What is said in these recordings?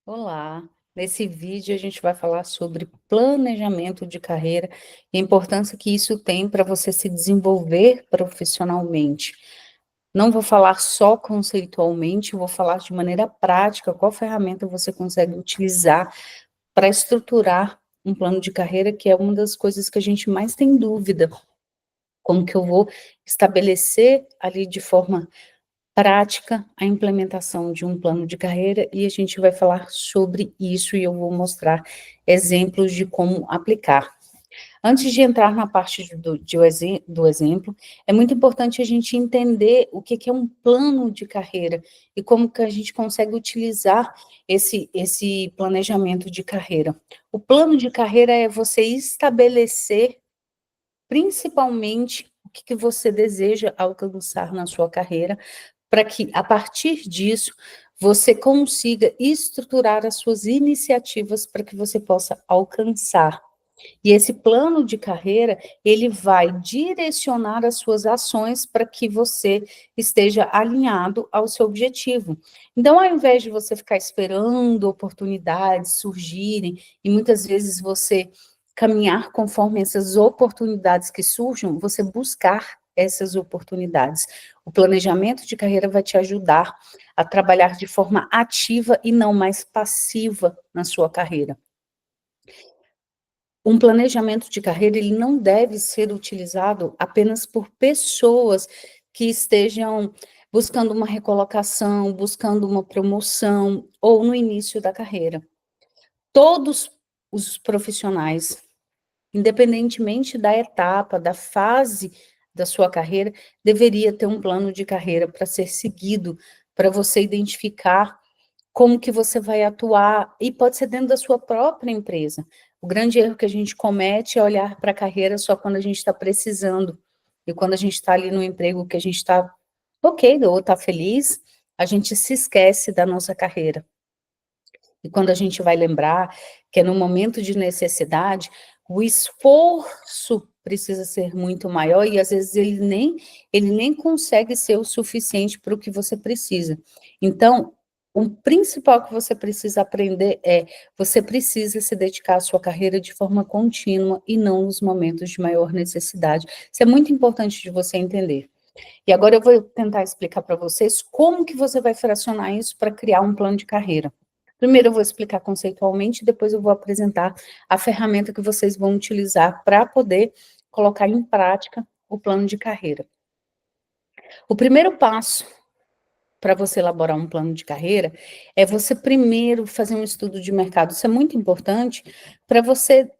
Olá, nesse vídeo a gente vai falar sobre planejamento de carreira e a importância que isso tem para você se desenvolver profissionalmente. Não vou falar só conceitualmente, vou falar de maneira prática, qual ferramenta você consegue utilizar para estruturar um plano de carreira, que é uma das coisas que a gente mais tem dúvida. Como que eu vou estabelecer ali de forma prática a implementação de um plano de carreira e a gente vai falar sobre isso e eu vou mostrar exemplos de como aplicar. Antes de entrar na parte do exemplo, é muito importante a gente entender o que é um plano de carreira e como que a gente consegue utilizar esse planejamento de carreira. O plano de carreira é você estabelecer principalmente o que você deseja alcançar na sua carreira, para que, a partir disso, você consiga estruturar as suas iniciativas para que você possa alcançar. E esse plano de carreira, ele vai direcionar as suas ações para que você esteja alinhado ao seu objetivo. Então, ao invés de você ficar esperando oportunidades surgirem, e muitas vezes você caminhar conforme essas oportunidades que surjam, você buscar essas oportunidades. O planejamento de carreira vai te ajudar a trabalhar de forma ativa e não mais passiva na sua carreira. Um planejamento de carreira, ele não deve ser utilizado apenas por pessoas que estejam buscando uma recolocação, buscando uma promoção ou no início da carreira. Todos os profissionais, independentemente da etapa, da fase da sua carreira, deveria ter um plano de carreira para ser seguido, para você identificar como que você vai atuar, e pode ser dentro da sua própria empresa. O grande erro que a gente comete é olhar para a carreira só quando a gente está precisando, e quando a gente está ali no emprego que a gente está ok, ou está feliz, a gente se esquece da nossa carreira. E quando a gente vai lembrar que é no momento de necessidade, o esforço precisa ser muito maior e às vezes ele nem consegue ser o suficiente para o que você precisa. Então, o principal que você precisa aprender é, você precisa se dedicar à sua carreira de forma contínua e não nos momentos de maior necessidade. Isso é muito importante de você entender. E agora eu vou tentar explicar para vocês como que você vai fracionar isso para criar um plano de carreira. Primeiro eu vou explicar conceitualmente, depois eu vou apresentar a ferramenta que vocês vão utilizar para poder colocar em prática o plano de carreira. O primeiro passo para você elaborar um plano de carreira é você primeiro fazer um estudo de mercado. Isso é muito importante para você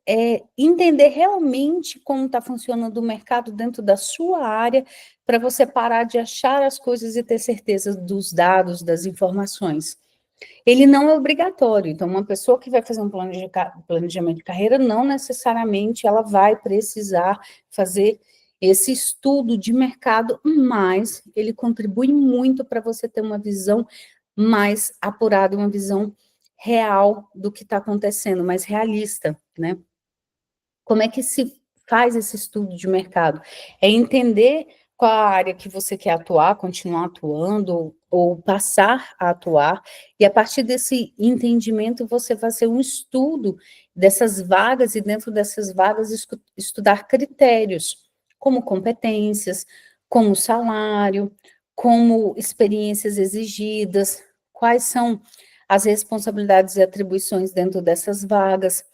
entender realmente como está funcionando o mercado dentro da sua área, para você parar de achar as coisas e ter certeza dos dados, das informações. Ele não é obrigatório, então uma pessoa que vai fazer um planejamento de carreira, não necessariamente ela vai precisar fazer esse estudo de mercado, mas ele contribui muito para você ter uma visão mais apurada, uma visão real do que está acontecendo, mais realista, né? Como é que se faz esse estudo de mercado? É entender qual a área que você quer atuar, continuar atuando, ou passar a atuar, e a partir desse entendimento você vai fazer um estudo dessas vagas, e dentro dessas vagas estudar critérios, como competências, como salário, como experiências exigidas, quais são as responsabilidades e atribuições dentro dessas vagas,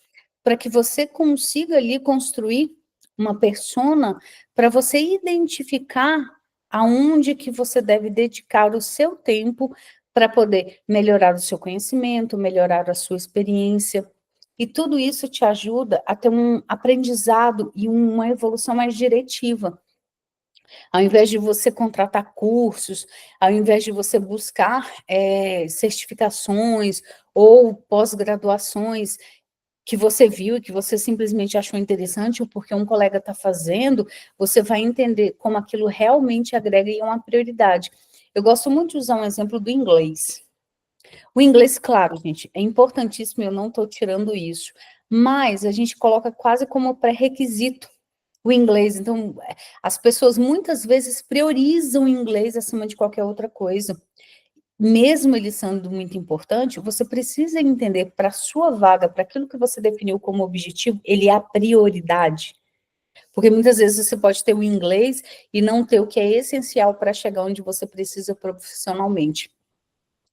para que você consiga ali construir uma persona para você identificar aonde que você deve dedicar o seu tempo para poder melhorar o seu conhecimento, melhorar a sua experiência. E tudo isso te ajuda a ter um aprendizado e uma evolução mais diretiva. Ao invés de você contratar cursos, ao invés de você buscar certificações ou pós-graduações, que você viu e que você simplesmente achou interessante, ou porque um colega está fazendo, você vai entender como aquilo realmente agrega e é uma prioridade. Eu gosto muito de usar um exemplo do inglês. O inglês, claro, gente, é importantíssimo, eu não estou tirando isso, mas a gente coloca quase como pré-requisito o inglês. Então, as pessoas muitas vezes priorizam o inglês acima de qualquer outra coisa. mesmo ele sendo muito importante, você precisa entender para a sua vaga, para aquilo que você definiu como objetivo, ele é a prioridade. Porque muitas vezes você pode ter o inglês e não ter o que é essencial para chegar onde você precisa profissionalmente.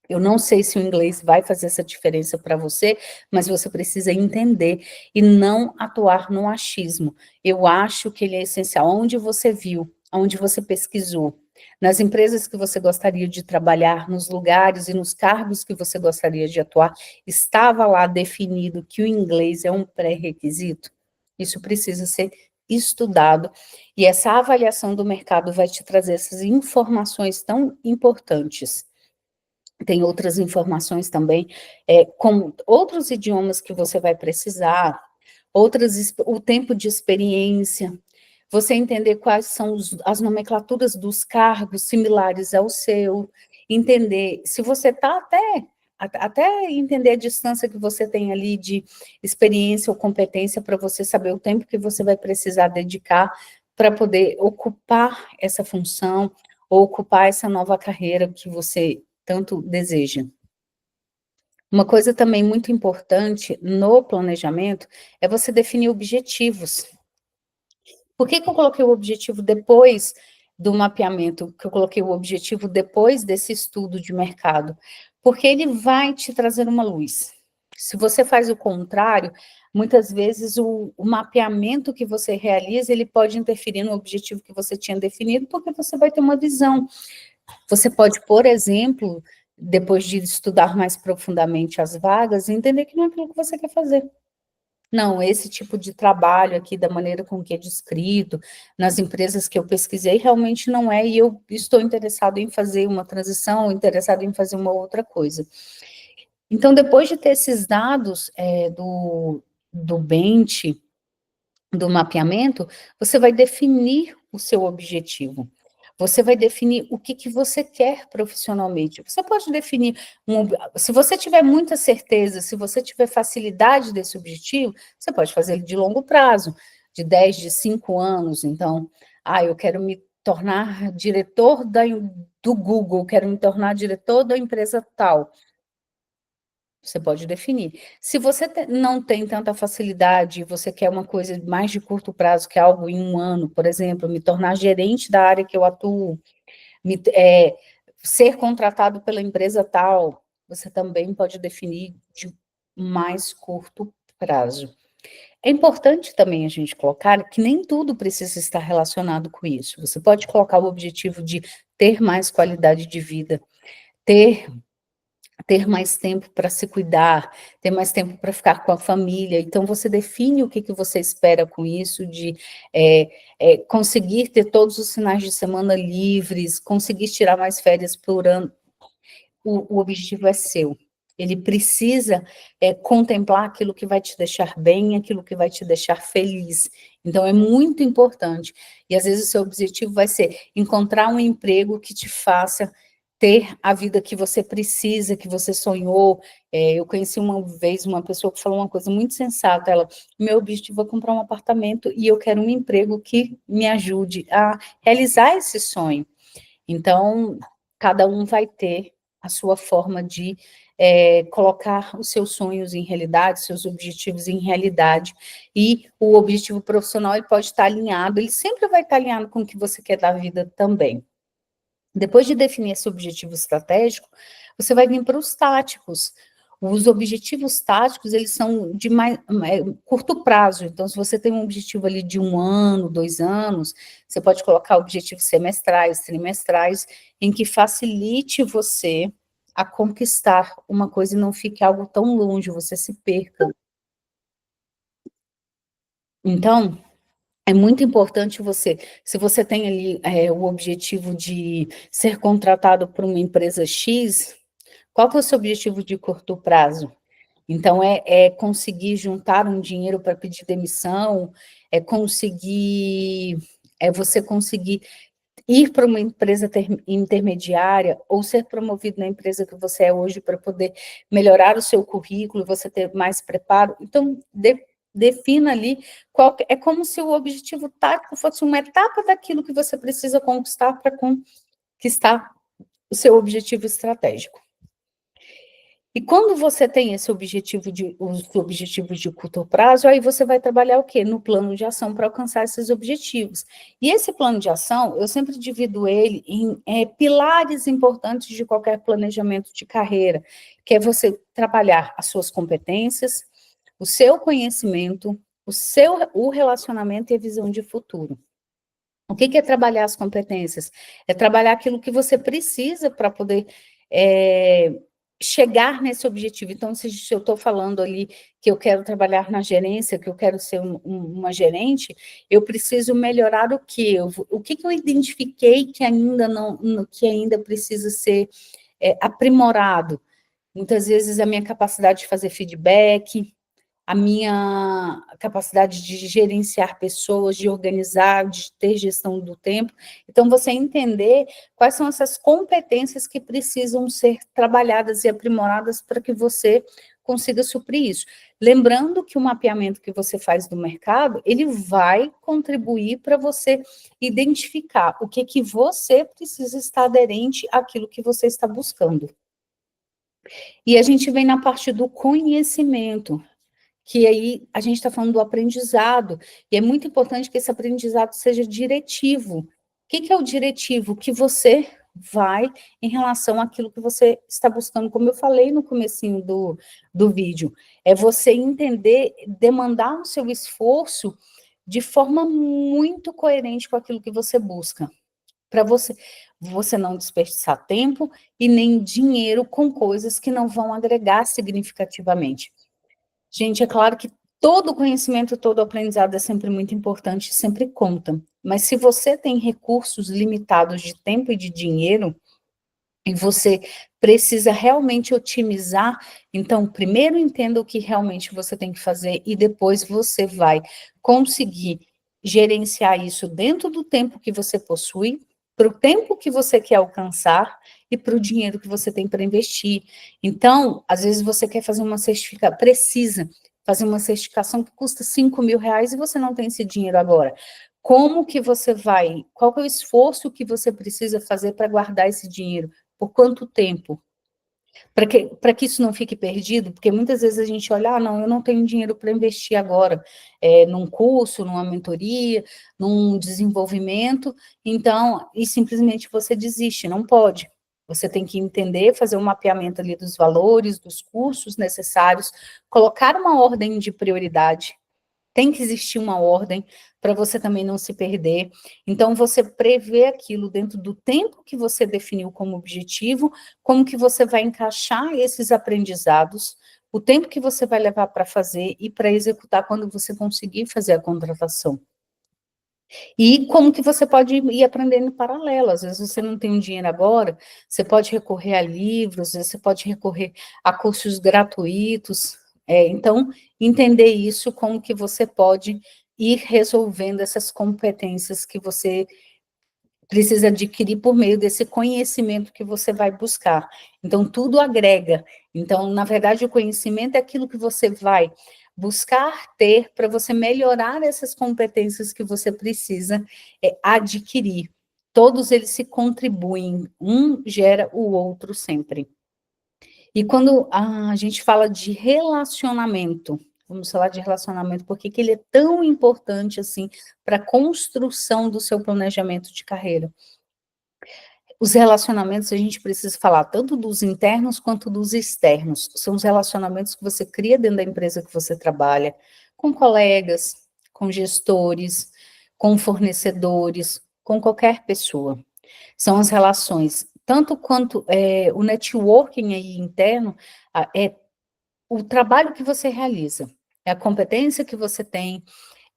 Eu não sei se o inglês vai fazer essa diferença para você, mas você precisa entender e não atuar no achismo. Eu acho que ele é essencial. Onde você viu, onde você pesquisou, nas empresas que você gostaria de trabalhar, nos lugares e nos cargos que você gostaria de atuar, estava lá definido que o inglês é um pré-requisito? Isso precisa ser estudado, e essa avaliação do mercado vai te trazer essas informações tão importantes. Tem outras informações também, com outros idiomas que você vai precisar, o tempo de experiência, você entender quais são as nomenclaturas dos cargos similares ao seu, entender se você está até entender a distância que você tem ali de experiência ou competência para você saber o tempo que você vai precisar dedicar para poder ocupar essa função ou ocupar essa nova carreira que você tanto deseja. Uma coisa também muito importante no planejamento é você definir objetivos. Por que que eu coloquei o objetivo depois do mapeamento, que eu coloquei o objetivo depois desse estudo de mercado? Porque ele vai te trazer uma luz. Se você faz o contrário, muitas vezes o mapeamento que você realiza, ele pode interferir no objetivo que você tinha definido, porque você vai ter uma visão. Você pode, por exemplo, depois de estudar mais profundamente as vagas, entender que não é aquilo que você quer fazer. Não, esse tipo de trabalho aqui, da maneira com que é descrito, nas empresas que eu pesquisei, realmente não é, e eu estou interessado em fazer uma transição, interessado em fazer uma outra coisa. Então, depois de ter esses dados do Bench, do mapeamento, você vai definir o seu objetivo. Você vai definir o que, que você quer profissionalmente. Você pode definir, se você tiver muita certeza, se você tiver facilidade desse objetivo, você pode fazer ele de longo prazo, de 10, de 5 anos. Então, eu quero me tornar diretor do Google, quero me tornar diretor da empresa tal. Você pode definir. Se você não tem tanta facilidade, você quer uma coisa mais de curto prazo, que é algo em 1 ano, por exemplo, me tornar gerente da área que eu atuo, ser contratado pela empresa tal, você também pode definir de mais curto prazo. É importante também a gente colocar que nem tudo precisa estar relacionado com isso. Você pode colocar o objetivo de ter mais qualidade de vida, ter mais tempo para se cuidar, ter mais tempo para ficar com a família. Então, você define o que, que você espera com isso, de conseguir ter todos os finais de semana livres, conseguir tirar mais férias por ano. O objetivo é seu. Ele precisa contemplar aquilo que vai te deixar bem, aquilo que vai te deixar feliz. Então, é muito importante. E, às vezes, o seu objetivo vai ser encontrar um emprego que te faça ter a vida que você precisa, que você sonhou. Eu conheci uma vez uma pessoa que falou uma coisa muito sensata, meu objetivo é comprar um apartamento e eu quero um emprego que me ajude a realizar esse sonho. Então, cada um vai ter a sua forma de colocar os seus sonhos em realidade, seus objetivos em realidade, e o objetivo profissional ele pode estar alinhado, ele sempre vai estar alinhado com o que você quer da vida também. Depois de definir esse objetivo estratégico, você vai vir para os táticos. Os objetivos táticos, eles são de mais curto prazo. Então, se você tem um objetivo ali de 1 ano, 2 anos, você pode colocar objetivos semestrais, trimestrais, em que facilite você a conquistar uma coisa e não fique algo tão longe, você se perca. Então, é muito importante você, se você tem ali o objetivo de ser contratado por uma empresa X, qual que é o seu objetivo de curto prazo? Então, conseguir juntar um dinheiro para pedir demissão, você conseguir ir para uma empresa intermediária ou ser promovido na empresa que você é hoje para poder melhorar o seu currículo, você ter mais preparo. Então, defina ali é como se o objetivo tático fosse uma etapa daquilo que você precisa conquistar para conquistar o seu objetivo estratégico. E quando você tem esse objetivo os objetivos de curto prazo, aí você vai trabalhar o quê? No plano de ação para alcançar esses objetivos. E esse plano de ação, eu sempre divido ele em pilares importantes de qualquer planejamento de carreira, que é você trabalhar as suas competências, o seu conhecimento, o relacionamento e a visão de futuro. O que é trabalhar as competências? É trabalhar aquilo que você precisa para poder chegar nesse objetivo. Então, se eu estou falando ali que eu quero trabalhar na gerência, que eu quero ser uma gerente, eu preciso melhorar o quê? O que eu identifiquei que ainda precisa ser aprimorado? Muitas vezes a minha capacidade de fazer feedback, a minha capacidade de gerenciar pessoas, de organizar, de ter gestão do tempo. Então, você entender quais são essas competências que precisam ser trabalhadas e aprimoradas para que você consiga suprir isso. Lembrando que o mapeamento que você faz do mercado, ele vai contribuir para você identificar o que você precisa estar aderente àquilo que você está buscando. E a gente vem na parte do conhecimento, que aí a gente está falando do aprendizado, e é muito importante que esse aprendizado seja diretivo. O que é o diretivo? Que você vai em relação àquilo que você está buscando, como eu falei no comecinho do vídeo, é você entender, demandar o seu esforço de forma muito coerente com aquilo que você busca, para você não desperdiçar tempo e nem dinheiro com coisas que não vão agregar significativamente. Gente, é claro que todo conhecimento, todo aprendizado é sempre muito importante, sempre conta. Mas se você tem recursos limitados de tempo e de dinheiro, e você precisa realmente otimizar, então, primeiro entenda o que realmente você tem que fazer e depois você vai conseguir gerenciar isso dentro do tempo que você possui, para o tempo que você quer alcançar e para o dinheiro que você tem para investir. Então, às vezes você quer fazer uma certificação, precisa fazer uma certificação que custa R$ 5.000 e você não tem esse dinheiro agora. Como que você vai, qual é o esforço que você precisa fazer para guardar esse dinheiro? Por quanto tempo? Para que isso não fique perdido, porque muitas vezes a gente olha, não, eu não tenho dinheiro para investir agora, num curso, numa mentoria, num desenvolvimento, então, e simplesmente você desiste, não pode. Você tem que entender, fazer um mapeamento ali dos valores, dos cursos necessários, colocar uma ordem de prioridade. Tem que existir uma ordem para você também não se perder. Então, você prevê aquilo dentro do tempo que você definiu como objetivo, como que você vai encaixar esses aprendizados, o tempo que você vai levar para fazer e para executar quando você conseguir fazer a contratação. E como que você pode ir aprendendo em paralelo. Às vezes você não tem um dinheiro agora, você pode recorrer a livros, você pode recorrer a cursos gratuitos. Então, entender isso, como que você pode ir resolvendo essas competências que você precisa adquirir por meio desse conhecimento que você vai buscar. Então, tudo agrega. Então, na verdade, o conhecimento é aquilo que você vai buscar ter para você melhorar essas competências que você precisa adquirir. Todos eles se contribuem, um gera o outro sempre. E quando a gente fala de relacionamento, vamos falar de relacionamento, por que ele é tão importante assim para a construção do seu planejamento de carreira? Os relacionamentos, a gente precisa falar tanto dos internos quanto dos externos. São os relacionamentos que você cria dentro da empresa que você trabalha, com colegas, com gestores, com fornecedores, com qualquer pessoa. São as relações, tanto quanto o networking aí interno, é o trabalho que você realiza, é a competência que você tem,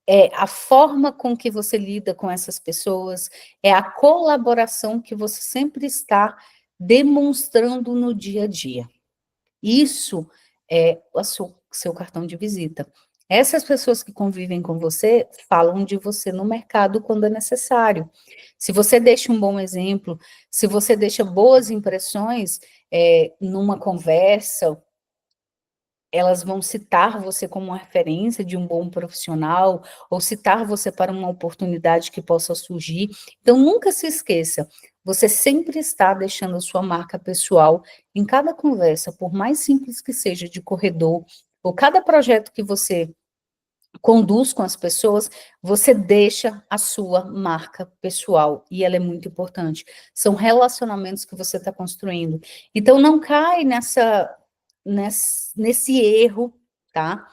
é a forma com que você lida com essas pessoas, é a colaboração que você sempre está demonstrando no dia a dia. Isso é o seu cartão de visita. Essas pessoas que convivem com você falam de você no mercado quando é necessário. Se você deixa um bom exemplo, se você deixa boas impressões numa conversa, elas vão citar você como uma referência de um bom profissional, ou citar você para uma oportunidade que possa surgir. Então, nunca se esqueça, você sempre está deixando a sua marca pessoal em cada conversa, por mais simples que seja, de corredor, ou cada projeto que você conduz com as pessoas, você deixa a sua marca pessoal, e ela é muito importante. São relacionamentos que você está construindo. Então, não cai nesse erro, tá?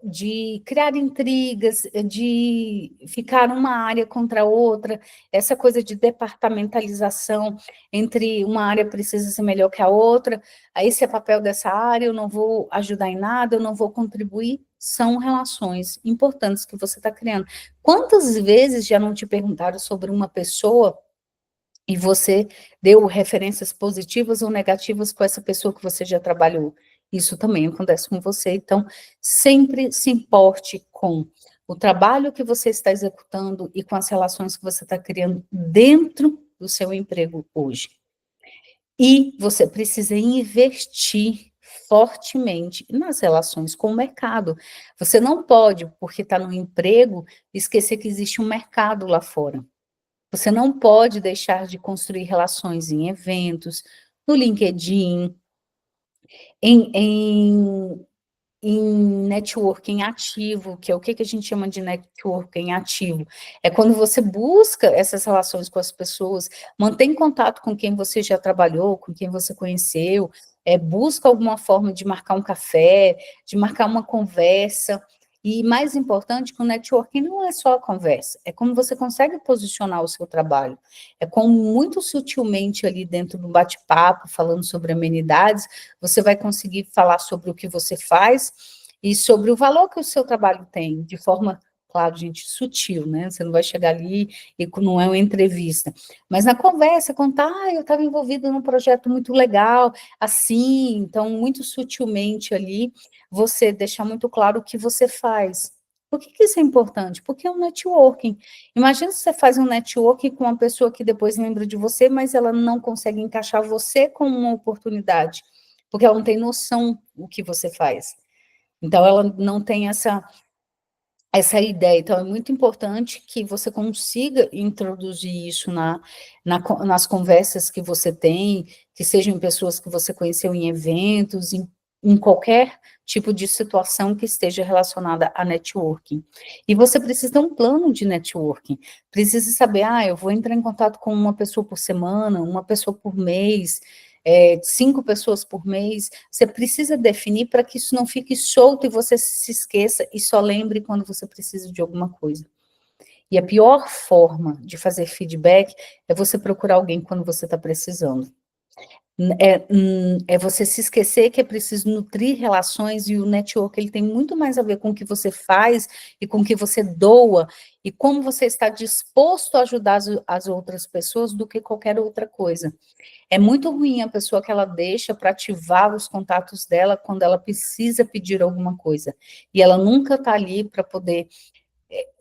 De criar intrigas, de ficar uma área contra a outra, essa coisa de departamentalização entre uma área precisa ser melhor que a outra, aí esse é papel dessa área, eu não vou ajudar em nada, eu não vou contribuir, são relações importantes que você está criando. Quantas vezes já não te perguntaram sobre uma pessoa e você deu referências positivas ou negativas com essa pessoa que você já trabalhou? Isso também acontece com você, então sempre se importe com o trabalho que você está executando e com as relações que você está criando dentro do seu emprego hoje. E você precisa investir fortemente nas relações com o mercado. Você não pode, porque está no emprego, esquecer que existe um mercado lá fora. Você não pode deixar de construir relações em eventos, no LinkedIn, em, em em networking ativo, que é o que a gente chama de networking ativo. É quando você busca essas relações com as pessoas, mantém contato com quem você já trabalhou, com quem você conheceu, busca alguma forma de marcar um café, de marcar uma conversa. E mais importante, que o networking não é só a conversa, é como você consegue posicionar o seu trabalho. É como muito sutilmente ali dentro do bate-papo, falando sobre amenidades, você vai conseguir falar sobre o que você faz e sobre o valor que o seu trabalho tem, de forma, claro, gente, sutil, né? Você não vai chegar ali e não é uma entrevista. Mas na conversa, contar, eu estava envolvida num projeto muito legal, assim, então, muito sutilmente ali, você deixar muito claro o que você faz. Por que isso é importante? Porque é um networking. Imagina se você faz um networking com uma pessoa que depois lembra de você, mas ela não consegue encaixar você como uma oportunidade porque ela não tem noção do que você faz. Então, ela não tem essa ideia. Então, é muito importante que você consiga introduzir isso nas conversas que você tem, que sejam pessoas que você conheceu em eventos, em qualquer tipo de situação que esteja relacionada a networking. E você precisa ter um plano de networking. Precisa saber, eu vou entrar em contato com uma pessoa por semana, uma pessoa por mês, 5 pessoas por mês, você precisa definir para que isso não fique solto e você se esqueça e só lembre quando você precisa de alguma coisa. E a pior forma de fazer feedback é você procurar alguém quando você está precisando. É você se esquecer que é preciso nutrir relações e o network ele tem muito mais a ver com o que você faz e com o que você doa e como você está disposto a ajudar as outras pessoas do que qualquer outra coisa. É muito ruim a pessoa que ela deixa para ativar os contatos dela quando ela precisa pedir alguma coisa. E ela nunca está ali para poder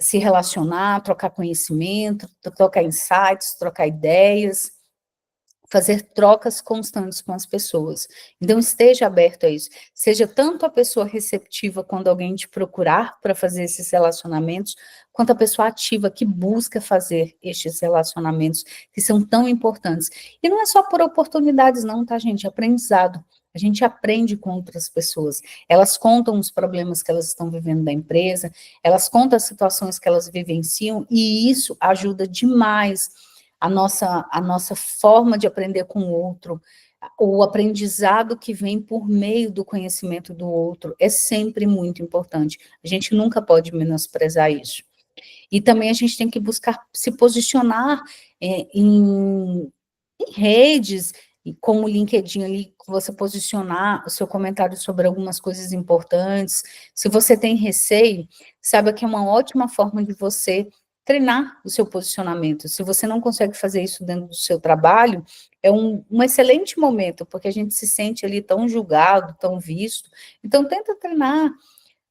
se relacionar, trocar conhecimento, trocar insights, trocar ideias, fazer trocas constantes com as pessoas. Então, esteja aberto a isso. Seja tanto a pessoa receptiva quando alguém te procurar para fazer esses relacionamentos, quanto a pessoa ativa que busca fazer estes relacionamentos, que são tão importantes. E não é só por oportunidades, não, tá, gente? É aprendizado. A gente aprende com outras pessoas. Elas contam os problemas que elas estão vivendo da empresa, elas contam as situações que elas vivenciam, e isso ajuda demais a nossa forma de aprender com o outro, o aprendizado que vem por meio do conhecimento do outro é sempre muito importante. A gente nunca pode menosprezar isso. E também a gente tem que buscar se posicionar em redes, como o LinkedIn ali, você posicionar o seu comentário sobre algumas coisas importantes. Se você tem receio, saiba que é uma ótima forma de você treinar o seu posicionamento. Se você não consegue fazer isso dentro do seu trabalho, é um excelente momento, porque a gente se sente ali tão julgado, tão visto. Então, tenta treinar,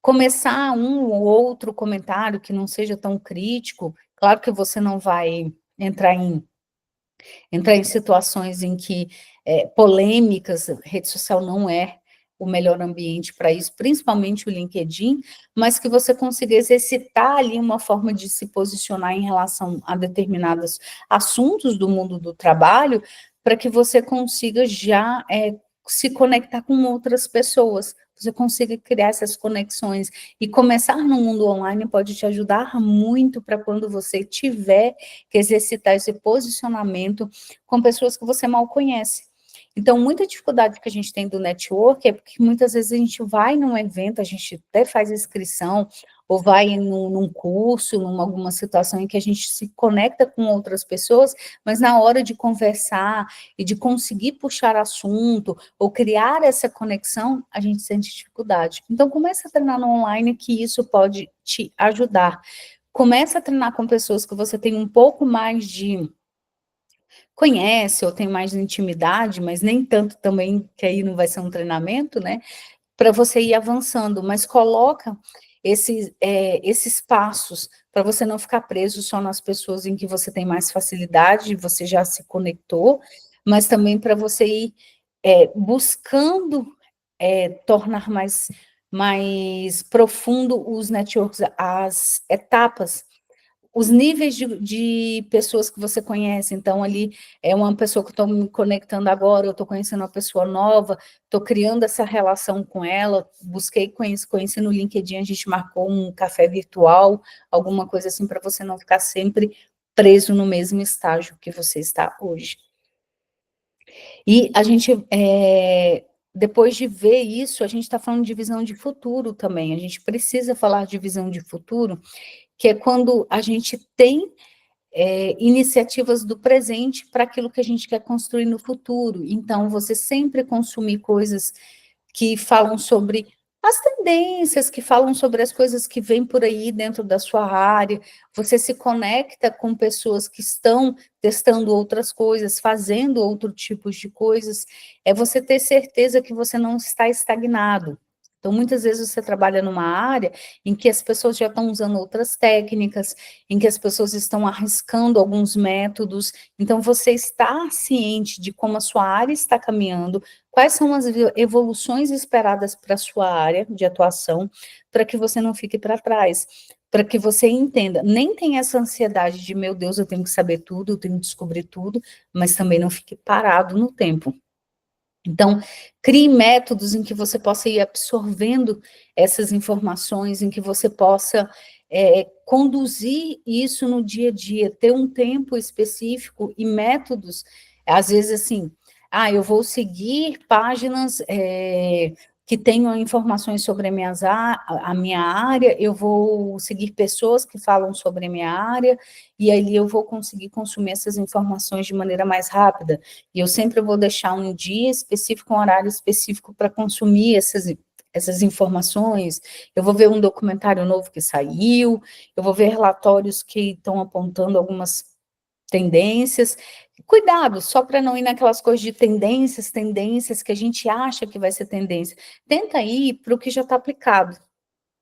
começar um ou outro comentário que não seja tão crítico. Claro que você não vai entrar em situações em que polêmicas, rede social não é o melhor ambiente para isso, principalmente o LinkedIn, mas que você consiga exercitar ali uma forma de se posicionar em relação a determinados assuntos do mundo do trabalho, para que você consiga já se conectar com outras pessoas, você consiga criar essas conexões, e começar no mundo online pode te ajudar muito para quando você tiver que exercitar esse posicionamento com pessoas que você mal conhece. Então, muita dificuldade que a gente tem do network é porque muitas vezes a gente vai num evento, a gente até faz inscrição, ou vai num curso, numa alguma situação em que a gente se conecta com outras pessoas, mas na hora de conversar e de conseguir puxar assunto, ou criar essa conexão, a gente sente dificuldade. Então, comece a treinar no online, que isso pode te ajudar. Comece a treinar com pessoas que você tem um pouco mais de conhece, ou tem mais intimidade, mas nem tanto também, que aí não vai ser um treinamento, né? Para você ir avançando, mas coloca esses passos para você não ficar preso só nas pessoas em que você tem mais facilidade, você já se conectou, mas também para você ir buscando tornar mais profundo os networks, as etapas, os níveis de pessoas que você conhece. Então, ali é uma pessoa que estou me conectando agora, eu estou conhecendo uma pessoa nova, estou criando essa relação com ela, busquei conhecer no LinkedIn, a gente marcou um café virtual, alguma coisa assim, para você não ficar sempre preso no mesmo estágio que você está hoje. E a gente, depois de ver isso, a gente está falando de visão de futuro também, a gente precisa falar de visão de futuro, que é quando a gente tem iniciativas do presente para aquilo que a gente quer construir no futuro. Então, você sempre consumir coisas que falam sobre as tendências, que falam sobre as coisas que vêm por aí dentro da sua área, você se conecta com pessoas que estão testando outras coisas, fazendo outro tipos de coisas, é você ter certeza que você não está estagnado. Então, muitas vezes você trabalha numa área em que as pessoas já estão usando outras técnicas, em que as pessoas estão arriscando alguns métodos, então você está ciente de como a sua área está caminhando, quais são as evoluções esperadas para a sua área de atuação, para que você não fique para trás, para que você entenda, nem tenha essa ansiedade de, meu Deus, eu tenho que saber tudo, eu tenho que descobrir tudo, mas também não fique parado no tempo. Então, crie métodos em que você possa ir absorvendo essas informações, em que você possa conduzir isso no dia a dia, ter um tempo específico e métodos, às vezes assim, eu vou seguir páginas que tenham informações sobre a minha área, eu vou seguir pessoas que falam sobre a minha área, e aí eu vou conseguir consumir essas informações de maneira mais rápida. E eu sempre vou deixar um dia específico, um horário específico para consumir essas informações. Eu vou ver um documentário novo que saiu, eu vou ver relatórios que estão apontando algumas tendências. Cuidado, só para não ir naquelas coisas de tendências que a gente acha que vai ser tendência. Tenta ir para o que já está aplicado.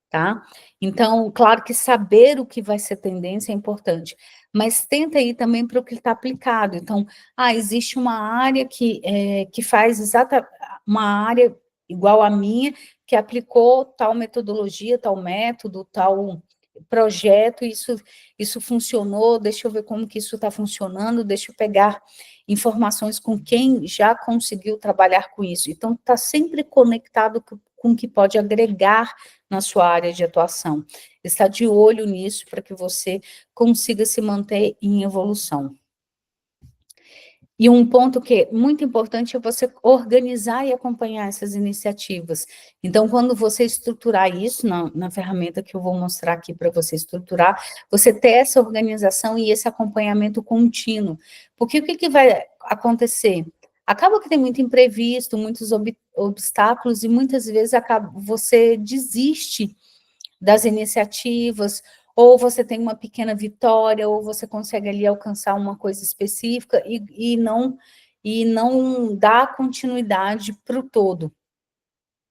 Tá? Então, claro que saber o que vai ser tendência é importante, mas tenta ir também para o que está aplicado. Então, existe uma área que faz uma área igual a minha, que aplicou tal metodologia, tal método, tal projeto, isso funcionou, deixa eu ver como que isso está funcionando, deixa eu pegar informações com quem já conseguiu trabalhar com isso. Então, está sempre conectado com o que pode agregar na sua área de atuação. Está de olho nisso para que você consiga se manter em evolução. E um ponto que é muito importante é você organizar e acompanhar essas iniciativas. Então, quando você estruturar isso na ferramenta que eu vou mostrar aqui para você estruturar, você ter essa organização e esse acompanhamento contínuo. Porque o que vai acontecer? Acaba que tem muito imprevisto, muitos obstáculos, e muitas vezes você desiste das iniciativas, ou você tem uma pequena vitória, ou você consegue ali alcançar uma coisa específica e não dá continuidade para o todo.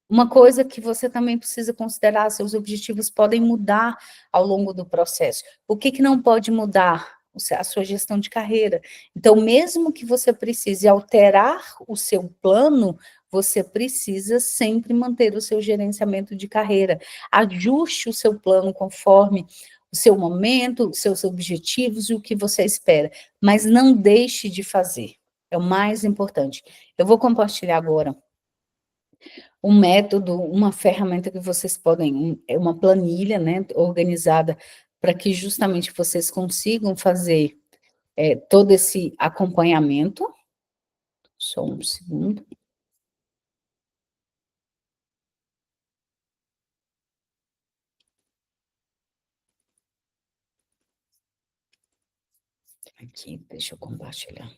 Uma coisa que você também precisa considerar, seus objetivos podem mudar ao longo do processo. O que não pode mudar? A sua gestão de carreira. Então, mesmo que você precise alterar o seu plano, você precisa sempre manter o seu gerenciamento de carreira. Ajuste o seu plano conforme o seu momento, os seus objetivos e o que você espera, mas não deixe de fazer. É o mais importante. Eu vou compartilhar agora um método, uma ferramenta que vocês podem, é uma planilha, né, organizada para que justamente vocês consigam fazer todo esse acompanhamento. Só um segundo. Aqui, deixa eu compartilhar.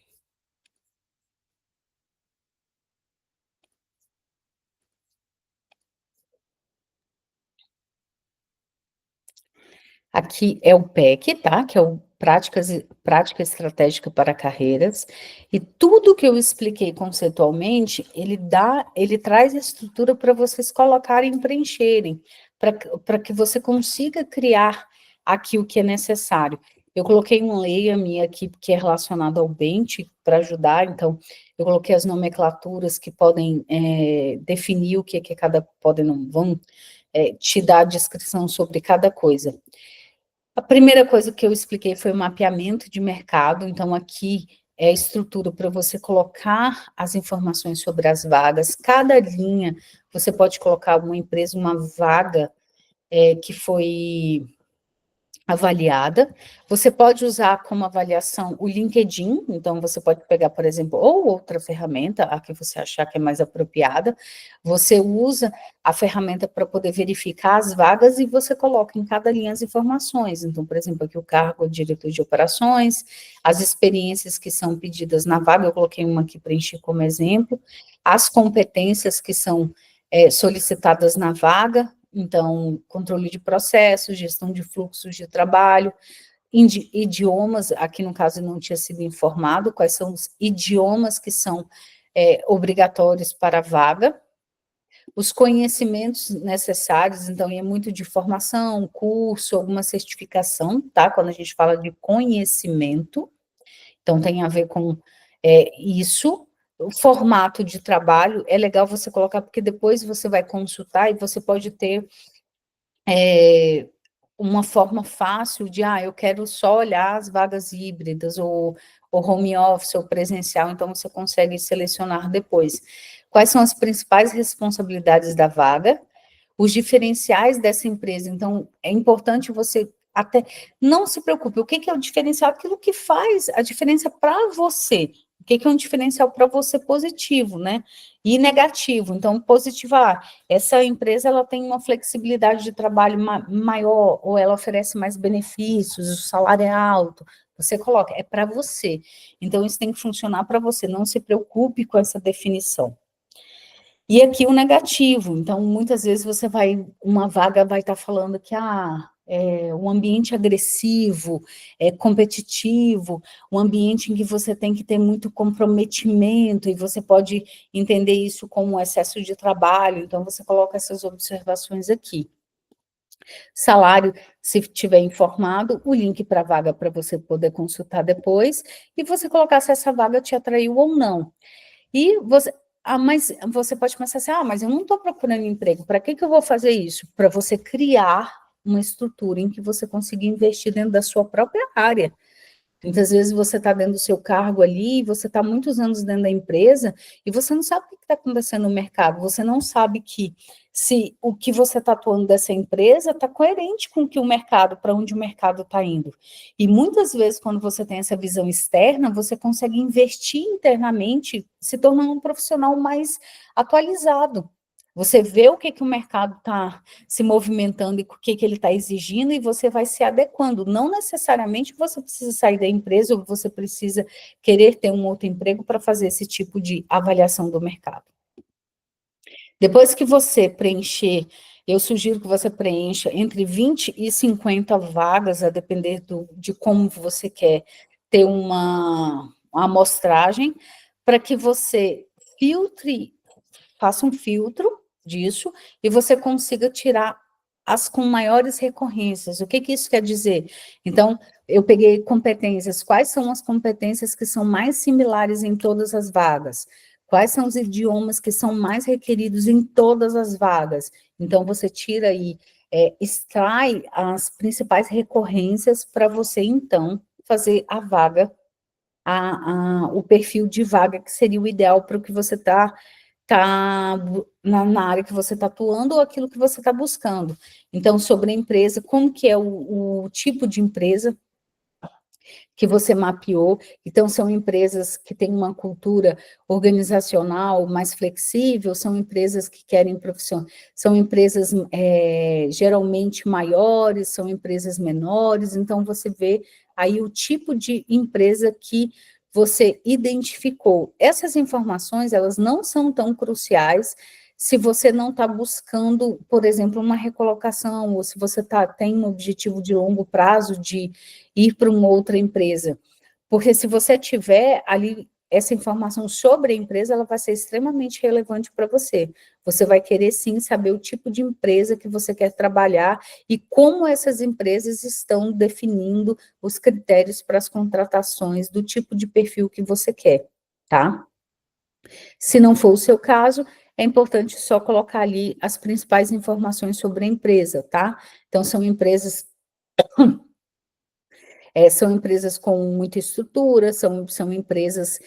Aqui é o PEC, tá? Que é o Prática Estratégica para Carreiras, e tudo que eu expliquei conceitualmente, ele traz a estrutura para vocês colocarem e preencherem, para que você consiga criar aqui o que é necessário. Eu coloquei um layer aqui, que é relacionado ao Bent, para ajudar, então, eu coloquei as nomenclaturas que podem definir o que é cada, vão te dar a descrição sobre cada coisa. A primeira coisa que eu expliquei foi o mapeamento de mercado, então aqui é a estrutura para você colocar as informações sobre as vagas, cada linha, você pode colocar uma empresa, uma vaga que foi avaliada. Você pode usar como avaliação o LinkedIn, então você pode pegar, por exemplo, ou outra ferramenta, a que você achar que é mais apropriada, você usa a ferramenta para poder verificar as vagas e você coloca em cada linha as informações. Então, por exemplo, aqui o cargo é diretor de operações, as experiências que são pedidas na vaga, eu coloquei uma aqui para encher como exemplo, as competências que são solicitadas na vaga, então, controle de processos, gestão de fluxos de trabalho, idiomas, aqui no caso não tinha sido informado, quais são os idiomas que são obrigatórios para a vaga, os conhecimentos necessários, então, é muito de formação, curso, alguma certificação, tá? Quando a gente fala de conhecimento, então tem a ver com isso. O formato de trabalho é legal você colocar, porque depois você vai consultar e você pode ter uma forma fácil de, eu quero só olhar as vagas híbridas, ou home office, ou presencial, então você consegue selecionar depois. Quais são as principais responsabilidades da vaga? Os diferenciais dessa empresa, então, é importante você até, não se preocupe, o que é o diferencial? Aquilo que faz a diferença para você, o que é um diferencial para você positivo, né, e negativo, então, positivo, essa empresa, ela tem uma flexibilidade de trabalho maior, ou ela oferece mais benefícios, o salário é alto, você coloca, é para você, então, isso tem que funcionar para você, não se preocupe com essa definição. E aqui o negativo, então, muitas vezes uma vaga vai estar falando que, um ambiente agressivo, competitivo, um ambiente em que você tem que ter muito comprometimento, e você pode entender isso como um excesso de trabalho, então você coloca essas observações aqui. Salário, se tiver informado, o link para a vaga para você poder consultar depois, e você colocar se essa vaga te atraiu ou não. E mas você pode pensar assim, mas eu não estou procurando emprego, para que eu vou fazer isso? Para você criar uma estrutura em que você consiga investir dentro da sua própria área. Muitas vezes você está dentro do seu cargo ali, você está muitos anos dentro da empresa, e você não sabe o que está acontecendo no mercado, você não sabe que se o que você está atuando dessa empresa está coerente com o que o mercado, para onde o mercado está indo. E muitas vezes, quando você tem essa visão externa, você consegue investir internamente, se tornando um profissional mais atualizado. Você vê o que o mercado está se movimentando e o que ele está exigindo, e você vai se adequando. Não necessariamente você precisa sair da empresa ou você precisa querer ter um outro emprego para fazer esse tipo de avaliação do mercado. Depois que você preencher, eu sugiro que você preencha entre 20 e 50 vagas, a depender de como você quer ter uma amostragem, para que você faça um filtro disso, e você consiga tirar as com maiores recorrências. O que isso quer dizer? Então, eu peguei competências, quais são as competências que são mais similares em todas as vagas? Quais são os idiomas que são mais requeridos em todas as vagas? Então, você tira aí, extrai as principais recorrências para você, então, fazer a vaga, o perfil de vaga que seria o ideal para o que você está na área que você está atuando ou aquilo que você está buscando. Então, sobre a empresa, como que é o tipo de empresa que você mapeou. Então, são empresas que têm uma cultura organizacional mais flexível, são empresas que querem profissional, são empresas geralmente maiores, são empresas menores, então você vê aí o tipo de empresa que você identificou. Essas informações, elas não são tão cruciais se você não está buscando, por exemplo, uma recolocação, ou se você tem um objetivo de longo prazo de ir para uma outra empresa. Porque se você tiver ali essa informação sobre a empresa, ela vai ser extremamente relevante para você. Você vai querer, sim, saber o tipo de empresa que você quer trabalhar e como essas empresas estão definindo os critérios para as contratações do tipo de perfil que você quer, tá? Se não for o seu caso, é importante só colocar ali as principais informações sobre a empresa, tá? Então, são empresas com muita estrutura, são empresas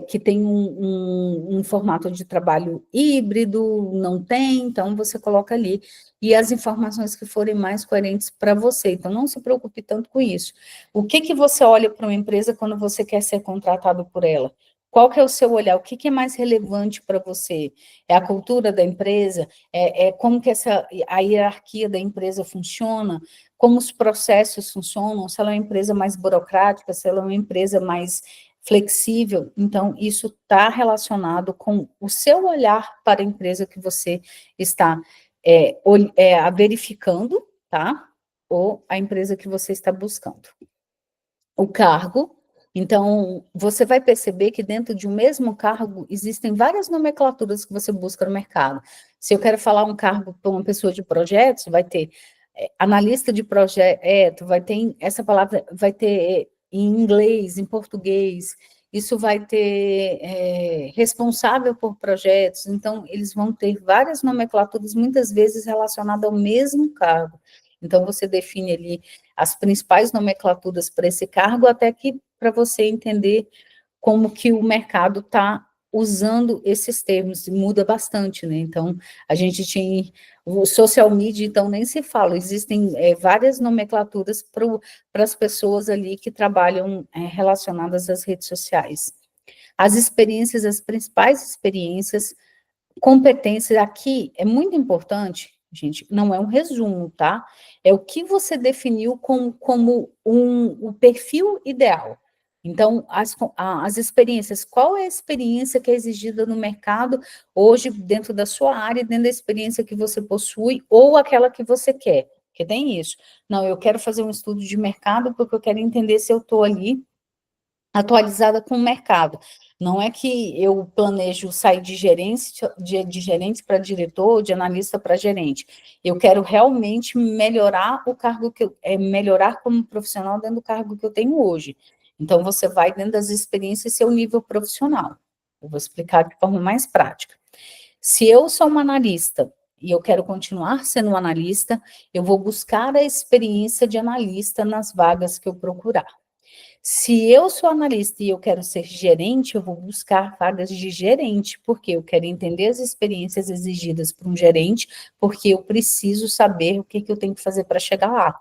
que têm um formato de trabalho híbrido, não tem, então você coloca ali, e as informações que forem mais coerentes para você, então não se preocupe tanto com isso. O que você olha para uma empresa quando você quer ser contratado por ela? Qual que é o seu olhar? O que é mais relevante para você? É a cultura da empresa? Como que a hierarquia da empresa funciona? Como os processos funcionam, se ela é uma empresa mais burocrática, se ela é uma empresa mais flexível. Então, isso está relacionado com o seu olhar para a empresa que você está verificando, tá? Ou a empresa que você está buscando. O cargo, então, você vai perceber que dentro de um mesmo cargo existem várias nomenclaturas que você busca no mercado. Se eu quero falar um cargo para uma pessoa de projetos, vai ter analista de projeto, vai ter essa palavra, vai ter em inglês, em português, isso vai ter responsável por projetos, então eles vão ter várias nomenclaturas, muitas vezes relacionadas ao mesmo cargo. Então, você define ali as principais nomenclaturas para esse cargo, até que para você entender como que o mercado está usando esses termos, muda bastante, né? Então, a gente tinha o social media, então nem se fala, existem várias nomenclaturas para as pessoas ali que trabalham relacionadas às redes sociais. As experiências, as principais experiências, competências aqui é muito importante, gente, não é um resumo, tá? É o que você definiu como o perfil ideal. Então, as experiências, qual é a experiência que é exigida no mercado hoje, dentro da sua área, dentro da experiência que você possui, ou aquela que você quer, que tem isso. Não, eu quero fazer um estudo de mercado porque eu quero entender se eu estou ali atualizada com o mercado. Não é que eu planejo sair de gerente para diretor, de analista para gerente. Eu quero realmente melhorar o cargo melhorar como profissional dentro do cargo que eu tenho hoje. Então, você vai dentro das experiências e seu nível profissional. Eu vou explicar de forma mais prática. Se eu sou uma analista e eu quero continuar sendo um analista, eu vou buscar a experiência de analista nas vagas que eu procurar. Se eu sou analista e eu quero ser gerente, eu vou buscar vagas de gerente, porque eu quero entender as experiências exigidas por um gerente, porque eu preciso saber o que eu tenho que fazer para chegar lá.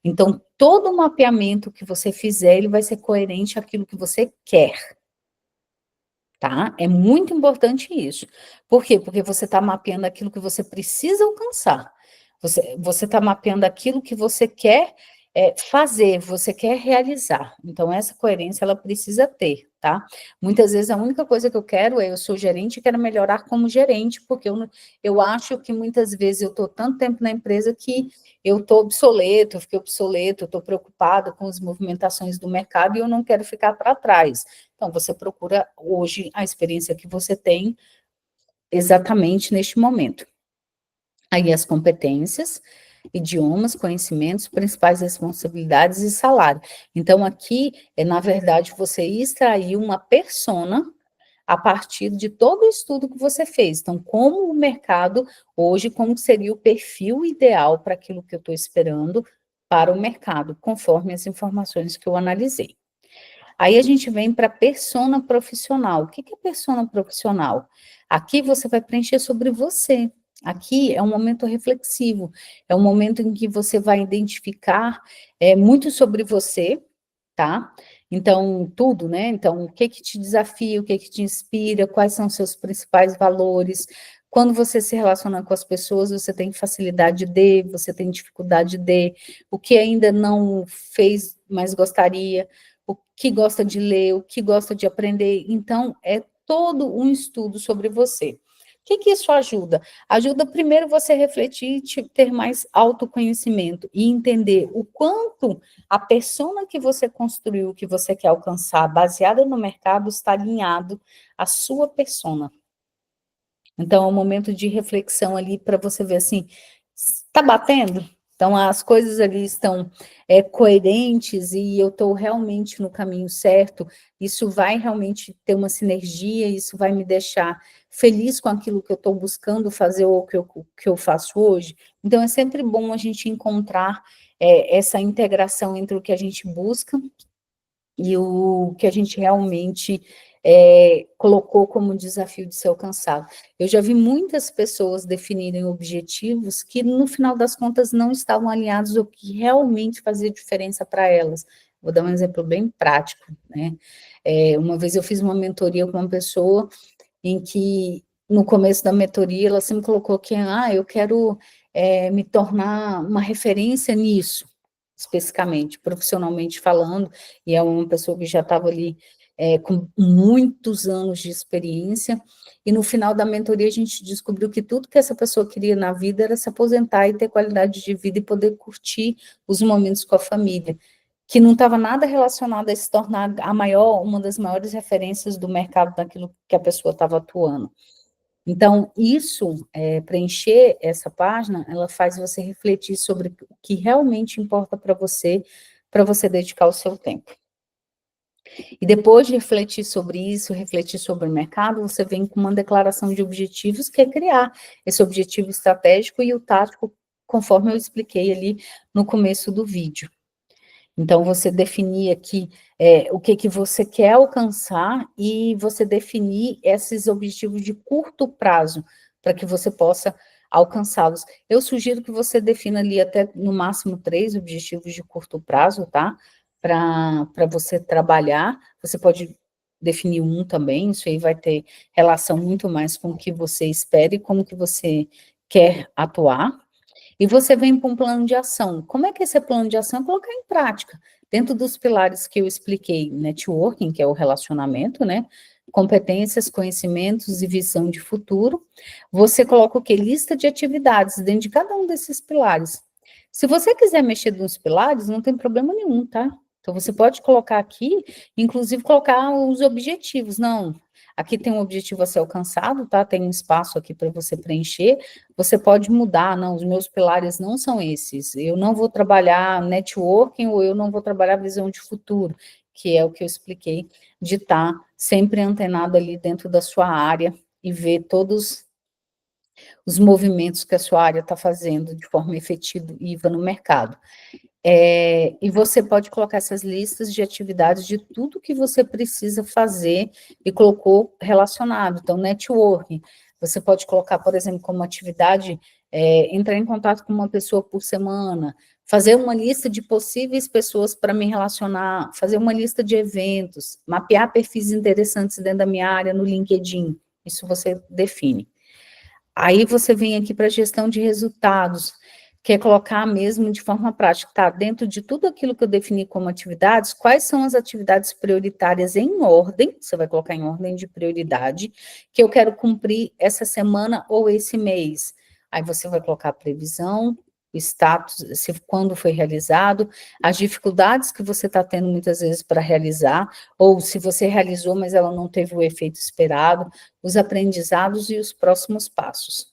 Então, todo o mapeamento que você fizer, ele vai ser coerente àquilo que você quer, tá? É muito importante isso. Por quê? Porque você está mapeando aquilo que você precisa alcançar. Você está mapeando aquilo que você quer fazer, você quer realizar. Então, essa coerência, ela precisa ter, tá? Muitas vezes, a única coisa que eu quero eu sou gerente e quero melhorar como gerente, porque eu acho que muitas vezes eu estou tanto tempo na empresa que eu estou obsoleto, eu fiquei obsoleto, eu estou preocupado com as movimentações do mercado e eu não quero ficar para trás. Então, você procura hoje a experiência que você tem exatamente neste momento. Aí as competências, idiomas, conhecimentos, principais responsabilidades e salário. Então, aqui, na verdade, você extraiu uma persona a partir de todo o estudo que você fez. Então, como o mercado hoje, como seria o perfil ideal para aquilo que eu estou esperando para o mercado, conforme as informações que eu analisei. Aí a gente vem para a persona profissional. O que é persona profissional? Aqui você vai preencher sobre você. Aqui é um momento reflexivo, é um momento em que você vai identificar muito sobre você, tá? Então, tudo, né? Então, o que te desafia, o que te inspira, quais são os seus principais valores. Quando você se relaciona com as pessoas, você tem facilidade de, você tem dificuldade de, o que ainda não fez, mas gostaria, o que gosta de ler, o que gosta de aprender. Então, é todo um estudo sobre você. O que isso ajuda? Ajuda primeiro você refletir, ter mais autoconhecimento e entender o quanto a persona que você construiu, que você quer alcançar, baseada no mercado, está alinhado à sua persona. Então, é um momento de reflexão ali para você ver assim, está batendo? Então, as coisas ali estão coerentes e eu estou realmente no caminho certo, isso vai realmente ter uma sinergia, isso vai me deixar feliz com aquilo que eu estou buscando fazer ou que eu faço hoje. Então, é sempre bom a gente encontrar essa integração entre o que a gente busca e o que a gente realmente colocou como desafio de ser alcançado. Eu já vi muitas pessoas definirem objetivos que, no final das contas, não estavam alinhados ao que realmente fazia diferença para elas. Vou dar um exemplo bem prático, né? Uma vez eu fiz uma mentoria com uma pessoa em que, no começo da mentoria, ela sempre colocou que, eu quero me tornar uma referência nisso, especificamente, profissionalmente falando, e é uma pessoa que já estava ali com muitos anos de experiência, e no final da mentoria a gente descobriu que tudo que essa pessoa queria na vida era se aposentar e ter qualidade de vida e poder curtir os momentos com a família, que não estava nada relacionado a se tornar uma das maiores referências do mercado daquilo que a pessoa estava atuando. Então, isso, preencher essa página, ela faz você refletir sobre o que realmente importa para você dedicar o seu tempo. E depois de refletir sobre isso, refletir sobre o mercado, você vem com uma declaração de objetivos, que é criar esse objetivo estratégico e o tático, conforme eu expliquei ali no começo do vídeo. Então, você definir aqui o que você quer alcançar e você definir esses objetivos de curto prazo, para que você possa alcançá-los. Eu sugiro que você defina ali até, no máximo, 3 objetivos de curto prazo, tá? Para você trabalhar. Você pode definir um também, isso aí vai ter relação muito mais com o que você espera e como que você quer atuar. E você vem para um plano de ação. Como é que esse plano de ação é colocar em prática? Dentro dos pilares que eu expliquei, networking, que é o relacionamento, né? Competências, conhecimentos e visão de futuro. Você coloca o quê? Lista de atividades dentro de cada um desses pilares. Se você quiser mexer nos pilares, não tem problema nenhum, tá? Então, você pode colocar aqui, inclusive colocar os objetivos. Não, aqui tem um objetivo a ser alcançado, tá? Tem um espaço aqui para você preencher. Você pode mudar, não, os meus pilares não são esses. Eu não vou trabalhar networking ou eu não vou trabalhar visão de futuro, que é o que eu expliquei, de estar sempre antenado ali dentro da sua área e ver todos os movimentos que a sua área está fazendo de forma efetiva no mercado. E você pode colocar essas listas de atividades de tudo que você precisa fazer e colocou relacionado. Então, networking, você pode colocar, por exemplo, como atividade, entrar em contato com uma pessoa por semana, fazer uma lista de possíveis pessoas para me relacionar, fazer uma lista de eventos, mapear perfis interessantes dentro da minha área no LinkedIn, isso você define. Aí você vem aqui para a gestão de resultados, que é colocar mesmo de forma prática, tá? Dentro de tudo aquilo que eu defini como atividades, quais são as atividades prioritárias em ordem, você vai colocar em ordem de prioridade, que eu quero cumprir essa semana ou esse mês. Aí você vai colocar a previsão, o status, quando foi realizado, as dificuldades que você está tendo muitas vezes para realizar, ou se você realizou, mas ela não teve o efeito esperado, os aprendizados e os próximos passos.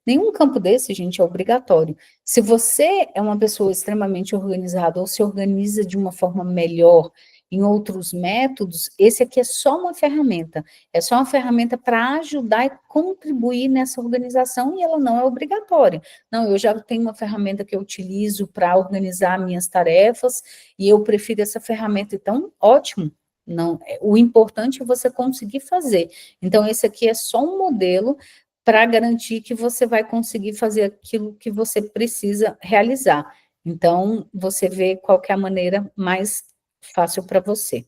Nenhum campo desse, gente, é obrigatório. Se você é uma pessoa extremamente organizada ou se organiza de uma forma melhor em outros métodos, esse aqui é só uma ferramenta. É só uma ferramenta para ajudar e contribuir nessa organização, e ela não é obrigatória. Não, eu já tenho uma ferramenta que eu utilizo para organizar minhas tarefas, e eu prefiro essa ferramenta, então, ótimo. Não, o importante é você conseguir fazer. Então, esse aqui é só um modelo para garantir que você vai conseguir fazer aquilo que você precisa realizar. Então, você vê qual que é a maneira mais fácil para você.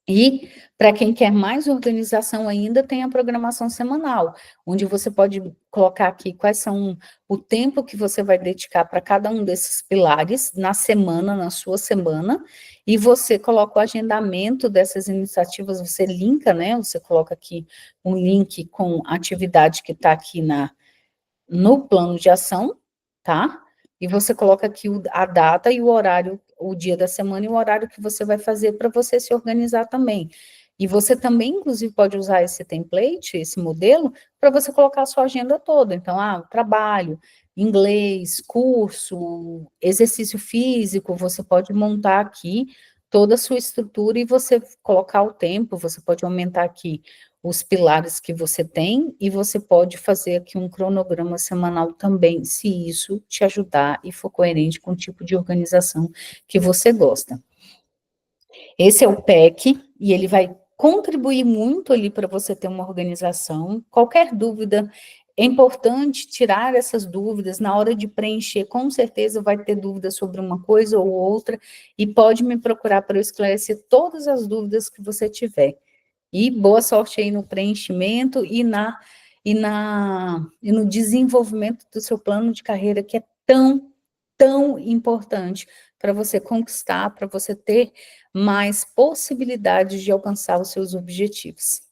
E, para quem quer mais organização ainda, tem a programação semanal, onde você pode colocar aqui quais são o tempo que você vai dedicar para cada um desses pilares na semana, na sua semana, e você coloca o agendamento dessas iniciativas, você linka, né? Você coloca aqui um link com a atividade que está aqui no plano de ação, tá? E você coloca aqui a data e o horário, o dia da semana e o horário que você vai fazer para você se organizar também. E você também, inclusive, pode usar esse template, esse modelo, para você colocar a sua agenda toda. Então, trabalho, inglês, curso, exercício físico, você pode montar aqui toda a sua estrutura e você colocar o tempo, você pode aumentar aqui os pilares que você tem, e você pode fazer aqui um cronograma semanal também, se isso te ajudar e for coerente com o tipo de organização que você gosta. Esse é o PEC, e ele vai contribuir muito ali para você ter uma organização. Qualquer dúvida, é importante tirar essas dúvidas na hora de preencher, com certeza vai ter dúvida sobre uma coisa ou outra, e pode me procurar para eu esclarecer todas as dúvidas que você tiver. E boa sorte aí no preenchimento e no desenvolvimento do seu plano de carreira, que é tão importante para você conquistar, para você ter mais possibilidades de alcançar os seus objetivos.